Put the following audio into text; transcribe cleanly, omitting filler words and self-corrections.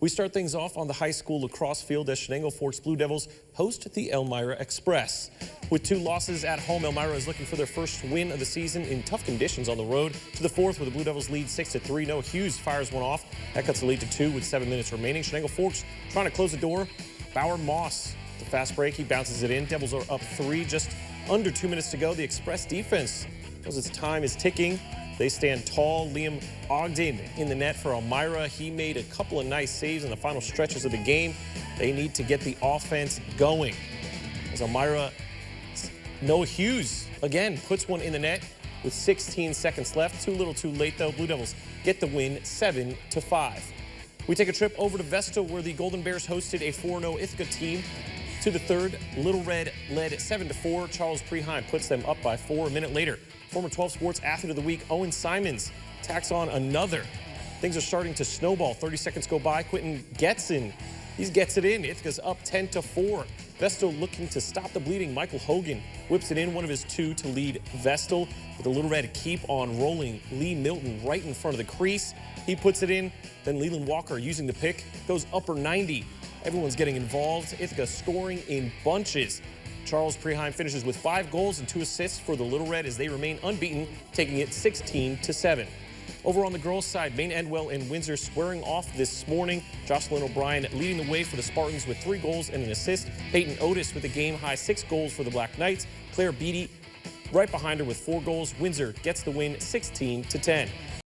We start things off on the high school lacrosse field as Shenango Forks Blue Devils host the Elmira Express. With 2 losses at home, Elmira is looking for their first win of the season in tough conditions on the road to the 4th, where the Blue Devils lead 6-3. Noah Hughes fires one off. That cuts the lead to 2 with 7 minutes remaining. Shenango Forks trying to close the door. Bauer Moss, the fast break, he bounces it in. Devils are up 3, just under 2 minutes to go. The Express defense knows its time is ticking. They stand tall. Liam Ogden in the net for Elmira. He made a couple of nice saves in the final stretches of the game. They need to get the offense going. As Elmira, Noah Hughes again puts one in the net with 16 seconds left. Too little too late though. Blue Devils get the win 7-5. We take a trip over to Vestal, where the Golden Bears hosted a 4-0 Ithaca team. To the 3rd, Little Red led 7-4. Charles Preheim puts them up by 4 a minute later. Former 12 Sports Athlete of the Week, Owen Simons, tacks on another. Things are starting to snowball. 30 seconds go by. Quentin Getson, he gets it in. Ithaca's up 10-4. Vestal looking to stop the bleeding. Michael Hogan whips it in, one of his 2 to lead Vestal. But the Little Red keep on rolling. Lee Milton right in front of the crease. He puts it in. Then Leland Walker using the pick goes upper 90. Everyone's getting involved. Ithaca scoring in bunches. Charles Preheim finishes with 5 goals and 2 assists for the Little Red as they remain unbeaten, taking it 16-7. Over on the girls' side, Maine Endwell and Windsor squaring off this morning. Jocelyn O'Brien leading the way for the Spartans with 3 goals and an assist. Peyton Otis with a game-high 6 goals for the Black Knights. Claire Beatty right behind her with 4 goals. Windsor gets the win 16-10.